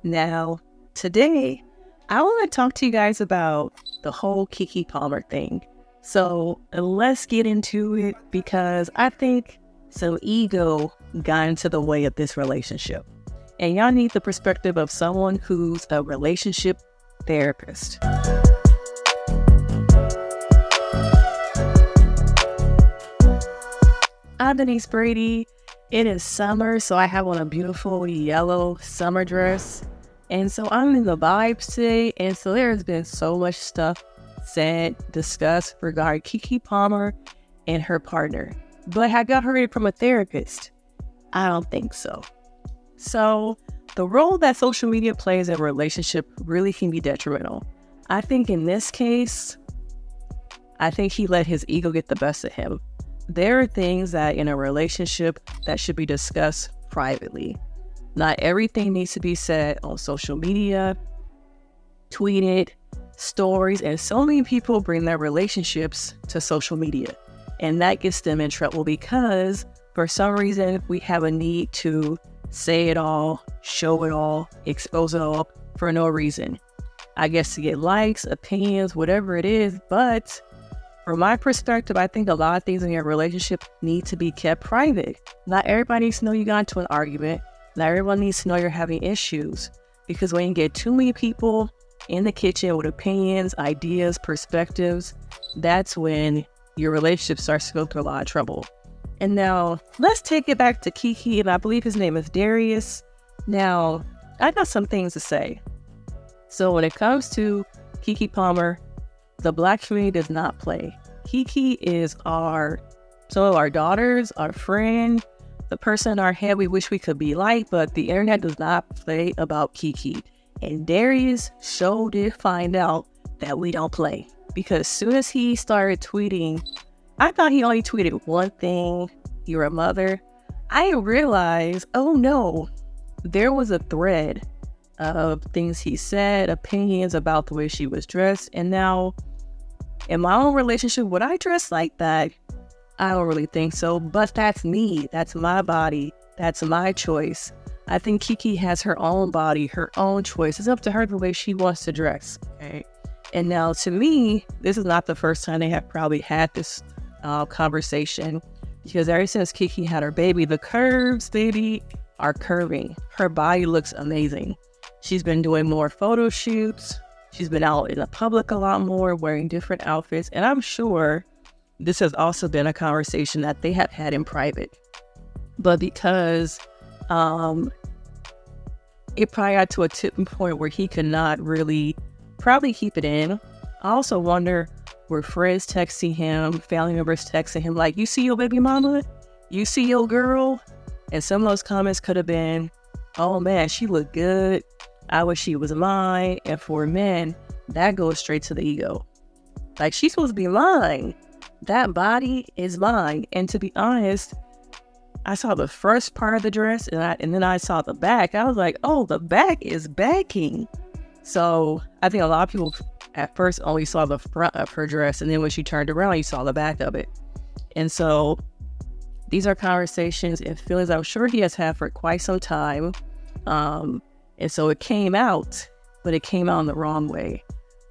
Now, today, I want to talk to you guys about the whole Keke Palmer thing. So let's get into it because I think some ego got into the way of this relationship. And y'all need the perspective of someone who's a relationship therapist. I'm Denise Brady. It is summer, so I have on a beautiful yellow summer dress. And so I'm in the vibes today. And so there has been so much stuff said, discussed regarding Keke Palmer and her partner. But have y'all heard it from a therapist? I don't think so. So the role that social media plays in a relationship really can be detrimental. I think in this case, I think he let his ego get the best of him. There are things that in a relationship that should be discussed privately. Not everything needs to be said on social media, tweeted, stories, and so many people bring their relationships to social media. And that gets them in trouble because for some reason we have a need to say it all, show it all, expose it all for no reason. I guess to get likes, opinions, whatever it is, but from my perspective, I think a lot of things in your relationship need to be kept private. Not everybody needs to know you got into an argument. Not everyone needs to know you're having issues. Because when you get too many people in the kitchen with opinions, ideas, perspectives, that's when your relationship starts to go through a lot of trouble. And now, let's take it back to Keke, and I believe his name is Darius. Now, I got some things to say. So when it comes to Keke Palmer, the Black community does not play. Keke is some of our daughters, our friend, the person in our head we wish we could be like, but the internet does not play about Keke. And Darius sure did find out that we don't play. Because as soon as he started tweeting, I thought he only tweeted one thing, you're a mother. I realized, oh no, there was a thread of things he said, opinions about the way she was dressed. And now, in my own relationship, would I dress like that? I don't really think so, but that's me. That's my body. That's my choice. I think Keke has her own body, her own choice. It's up to her the way she wants to dress. Okay. And now, to me, this is not the first time they have probably had this conversation, because ever since Keke had her baby, the curves, baby, are curving. Her body looks amazing. She's been doing more photo shoots. She's been out in the public a lot more, wearing different outfits. And I'm sure this has also been a conversation that they have had in private. But because it probably got to a tipping point where he could not really probably keep it in. I also wonder, were friends texting him, family members texting him, like, you see your baby mama? You see your girl? And some of those comments could have been, oh man, she looked good. I wish she was mine. And for men, that goes straight to the ego. Like, she's supposed to be mine. That body is mine. And to be honest, I saw the first part of the dress and then I saw the back. I was like, oh, the back is backing. So I think a lot of people at first only saw the front of her dress. And then when she turned around, you saw the back of it. And so these are conversations and feelings I'm sure he has had for quite some time. And so it came out, but it came out in the wrong way.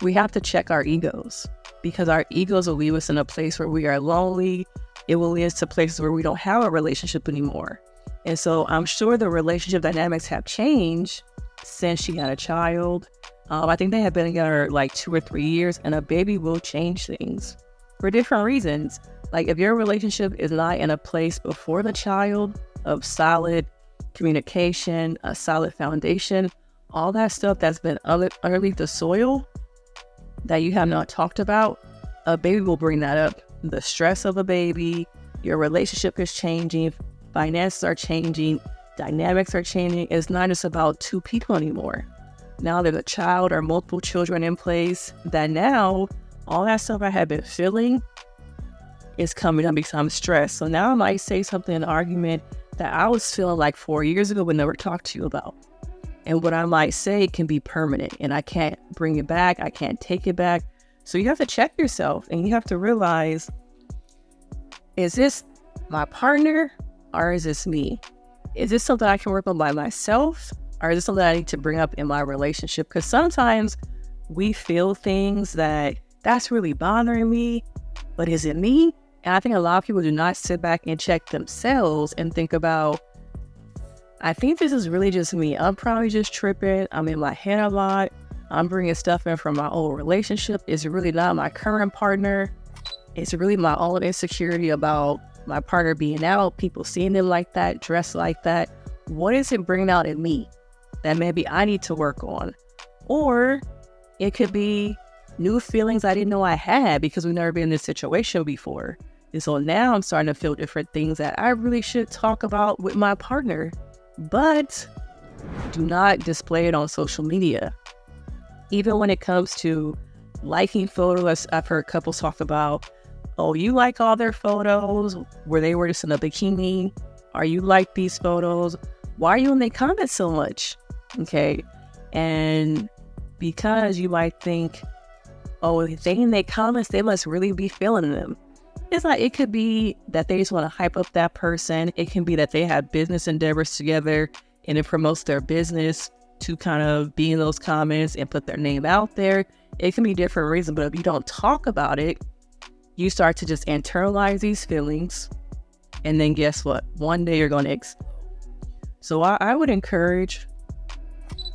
We have to check our egos, because our egos will leave us in a place where we are lonely. It will lead us to places where we don't have a relationship anymore. And so I'm sure the relationship dynamics have changed since she had a child. I think they have been together like 2 or 3 years, and a baby will change things for different reasons. Like, if your relationship is not in a place before the child of solid communication, a solid foundation, all that stuff that's been underneath the soil that you have not talked about, a baby will bring that up. The stress of a baby, your relationship is changing, finances are changing, dynamics are changing. It's not just about two people anymore. Now there's a child or multiple children in place that now all that stuff I have been feeling is coming up because I'm stressed. So now I might say something in an argument that I was feeling like 4 years ago but never talked to you about. And what I might say can be permanent and I can't bring it back. I can't take it back. So you have to check yourself and you have to realize, is this my partner or is this me? Is this something I can work on by myself Or is this something I need to bring up in my relationship? Because sometimes we feel things that's really bothering me, but is it me? And I think a lot of people do not sit back and check themselves and think about, I think this is really just me. I'm probably just tripping. I'm in my head a lot. I'm bringing stuff in from my old relationship. It's really not my current partner. It's really my own insecurity about my partner being out, people seeing them like that, dressed like that. What is it bringing out in me that maybe I need to work on? Or it could be new feelings I didn't know I had because we've never been in this situation before. And so now I'm starting to feel different things that I really should talk about with my partner, but do not display it on social media. Even when it comes to liking photos, I've heard couples talk about, oh, you like all their photos where they were just in a bikini, or you like these photos. Why are you in the comments so much? Okay. And because you might think, oh, if they in their comments, they must really be feeling them. It's like, it could be that they just want to hype up that person. It can be that they have business endeavors together and it promotes their business to kind of be in those comments and put their name out there. It can be different reasons, but if you don't talk about it, you start to just internalize these feelings. And then guess what? One day you're going to explode. So I would encourage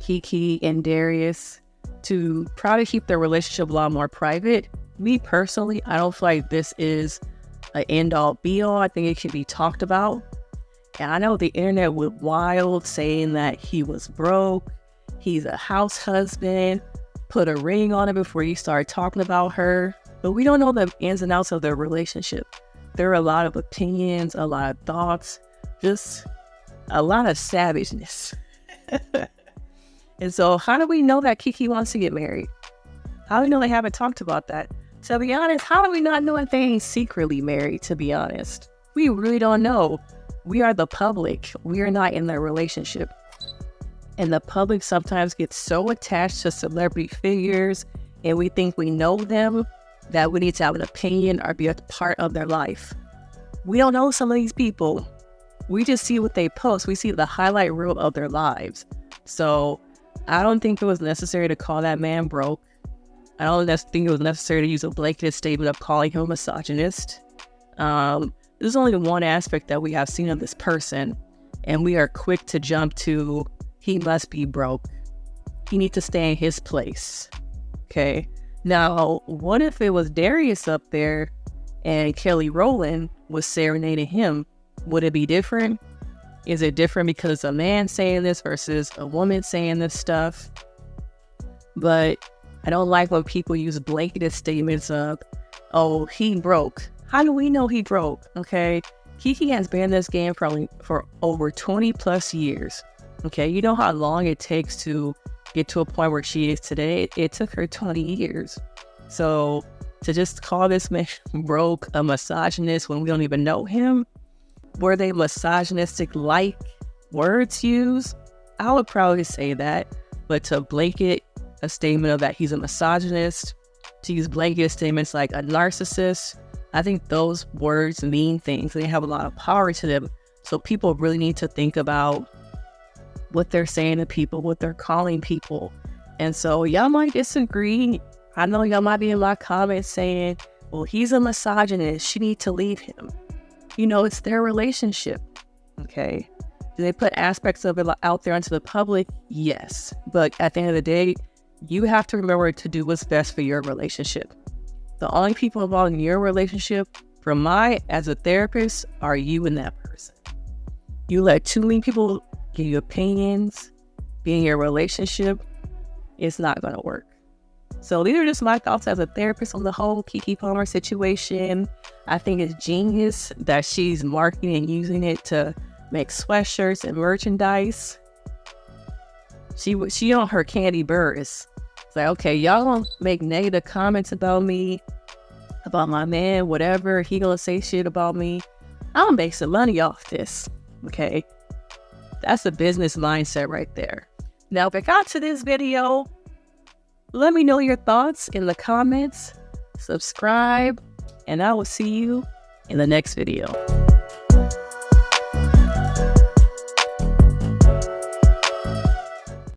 Keke and Darius to try to keep their relationship a lot more private. Me personally, I don't feel like this is an end-all be-all. I think it can be talked about. And I know the internet went wild saying that he was broke, he's a house husband, put a ring on it before you start talking about her. But we don't know the ins and outs of their relationship. There are a lot of opinions, a lot of thoughts, just a lot of savageness. And so how do we know that Keke wants to get married? How do we know they haven't talked about that? To be honest, how do we not know if they ain't secretly married, to be honest? We really don't know. We are the public. We are not in their relationship. And the public sometimes gets so attached to celebrity figures and we think we know them that we need to have an opinion or be a part of their life. We don't know some of these people. We just see what they post. We see the highlight reel of their lives. So I don't think it was necessary to call that man broke. I don't think it was necessary to use a blanket statement of calling him a misogynist. There's only one aspect that we have seen of this person, and we are quick to jump to, he must be broke. He needs to stay in his place. Okay. Now, what if it was Darius up there and Kelly Rowland was serenading him? Would it be different? Is it different because it's a man saying this versus a woman saying this stuff? But I don't like when people use blanketed statements of, oh, he broke. How do we know he broke? Okay. Keke has been in this game for over 20 plus years. Okay. You know how long it takes to get to a point where she is today? It took her 20 years. So to just call this man broke, a misogynist when we don't even know him, were they misogynistic like words used? I would probably say that. But to blanket a statement of that he's a misogynist, to use blanket statements like a narcissist, I think those words mean things. They have a lot of power to them. So people really need to think about what they're saying to people, what they're calling people. And so y'all might disagree. I know y'all might be in my comments saying, well, he's a misogynist. She needs to leave him. You know, it's their relationship. Okay. Do they put aspects of it out there into the public? Yes. But at the end of the day, you have to remember to do what's best for your relationship. The only people involved in your relationship, as a therapist, are you and that person. You let too many people give you opinions, be in your relationship, it's not going to work. So these are just my thoughts as a therapist on the whole Keke Palmer situation. I think it's genius that she's marketing and using it to make sweatshirts and merchandise. She on her Candy Burris. It's like, okay, y'all gonna make negative comments about me, about my man, whatever. He gonna say shit about me. I'll make some money off this. Okay. That's a business mindset right there. Now, if it got to this video, let me know your thoughts in the comments. Subscribe, and I will see you in the next video.